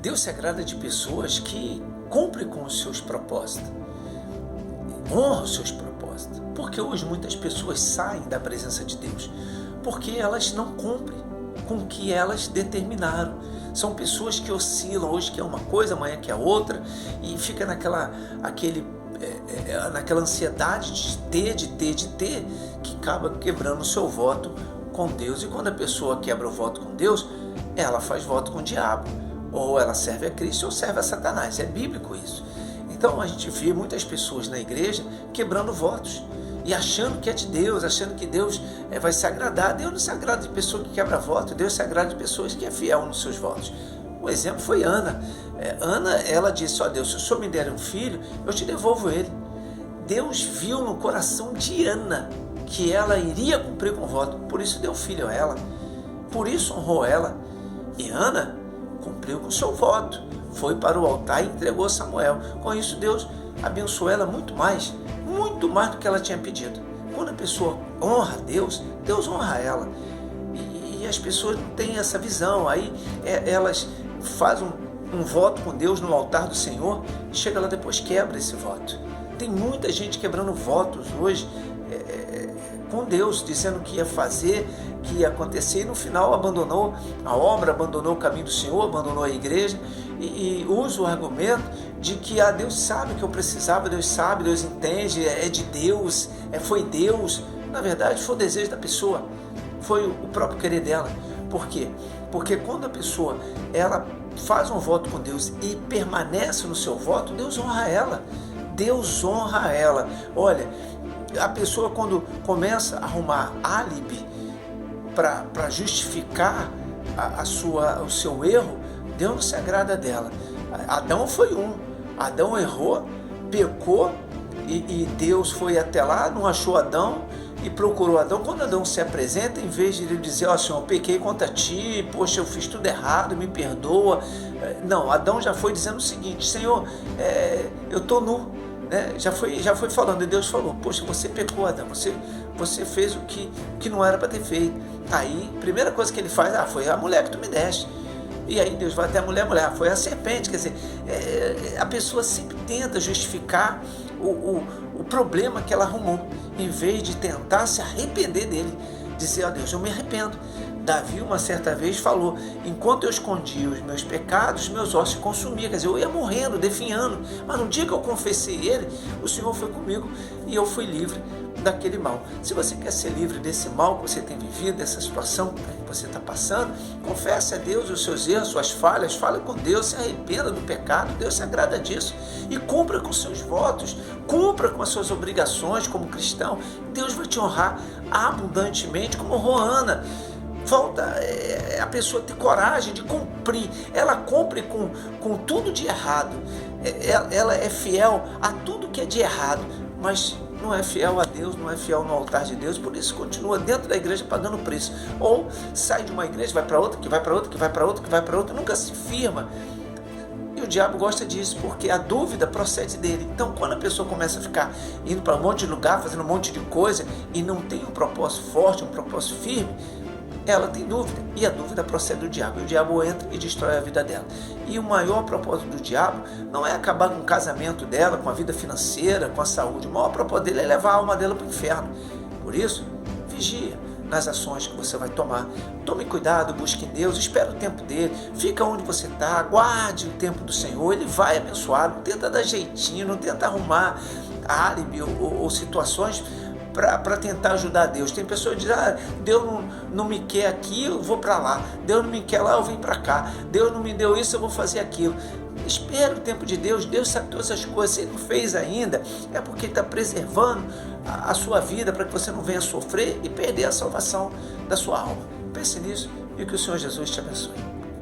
Deus se agrada de pessoas que cumprem com os seus propósitos, honram os seus propósitos. Porque hoje muitas pessoas saem da presença de Deus porque elas não cumprem com o que elas determinaram. São pessoas que oscilam, hoje que é uma coisa, amanhã que é outra, e fica naquela ansiedade de ter, que acaba quebrando o seu voto com Deus. E quando a pessoa quebra o voto com Deus, ela faz voto com o diabo, ou ela serve a Cristo ou serve a Satanás. É bíblico isso. Então a gente vê muitas pessoas na igreja quebrando votos e achando que é de Deus, achando que Deus vai se agradar. Deus não se agrada de pessoa que quebra voto, Deus se agrada de pessoas que é fiel nos seus votos. O exemplo foi Ana. Ana, ela disse: ó Deus, se o Senhor me der um filho, eu te devolvo ele. Deus viu no coração de Ana que ela iria cumprir com o voto, por isso deu filho a ela, por isso honrou ela. E Ana cumpriu com o seu voto, foi para o altar e entregou Samuel. Com isso Deus abençoou ela muito mais do que ela tinha pedido. Quando a pessoa honra Deus, Deus honra ela. E as pessoas não têm essa visão. Aí elas fazem um voto com Deus no altar do Senhor e chega lá depois quebra esse voto. Tem muita gente quebrando votos hoje com Deus, dizendo que ia fazer, que ia acontecer, e no final abandonou a obra, abandonou o caminho do Senhor, abandonou a igreja e usa o argumento de que Deus sabe que eu precisava, Deus sabe, Deus entende, é de Deus, foi Deus. Na verdade foi o desejo da pessoa, foi o próprio querer dela. Por quê? Porque quando a pessoa ela faz um voto com Deus e permanece no seu voto, Deus honra ela. Deus honra ela. Olha, a pessoa quando começa a arrumar álibi para justificar o seu erro, Deus não se agrada dela. Adão foi Adão errou, pecou, e Deus foi até lá, não achou Adão e procurou Adão. Quando Adão se apresenta, em vez de ele dizer: ó Senhor, eu pequei contra ti, poxa, eu fiz tudo errado, me perdoa. Não, Adão já foi dizendo o seguinte: Senhor, eu estou nu. Já foi falando, e Deus falou: poxa, você pecou, Adão, você fez o que não era para ter feito. Aí, primeira coisa que ele faz: foi a mulher que tu me deste. E aí Deus vai até a mulher: foi a serpente. Quer dizer, a pessoa sempre tenta justificar o problema que ela arrumou, em vez de tentar se arrepender dele, dizer: ó Deus, eu me arrependo. Davi uma certa vez falou: enquanto eu escondia os meus pecados, meus ossos se consumiam. Quer dizer, eu ia morrendo, definhando, mas no dia que eu confessei ele, o Senhor foi comigo e eu fui livre daquele mal. Se você quer ser livre desse mal que você tem vivido, dessa situação que você está passando, confesse a Deus os seus erros, suas falhas, fale com Deus, se arrependa do pecado. Deus se agrada disso e cumpra com seus votos, cumpra com as suas obrigações como cristão. Deus vai te honrar abundantemente, como honrou Ana. Falta a pessoa ter coragem de cumprir. Ela cumpre com tudo de errado. Ela é fiel a tudo que é de errado, mas não é fiel a Deus, não é fiel no altar de Deus, por isso continua dentro da igreja pagando preço. Ou sai de uma igreja, vai para outra, que vai para outra, que vai para outra, que vai para outra, nunca se firma. E o diabo gosta disso, porque a dúvida procede dele. Então, quando a pessoa começa a ficar indo para um monte de lugar, fazendo um monte de coisa, e não tem um propósito forte, um propósito firme, ela tem dúvida, e a dúvida procede do diabo, e o diabo entra e destrói a vida dela. E o maior propósito do diabo não é acabar com o casamento dela, com a vida financeira, com a saúde. O maior propósito dele é levar a alma dela para o inferno. Por isso, vigia nas ações que você vai tomar. Tome cuidado, busque em Deus, espere o tempo dele, fica onde você está, aguarde o tempo do Senhor, ele vai abençoar. Não tenta dar jeitinho, não tenta arrumar álibi ou situações para tentar ajudar Deus. Tem pessoas que dizem: Deus não me quer aqui, eu vou para lá. Deus não me quer lá, eu vim para cá. Deus não me deu isso, eu vou fazer aquilo. Espere o tempo de Deus. Deus sabe todas as coisas. Se Ele não fez ainda, é porque Ele está preservando a sua vida para que você não venha sofrer e perder a salvação da sua alma. Pense nisso e que o Senhor Jesus te abençoe.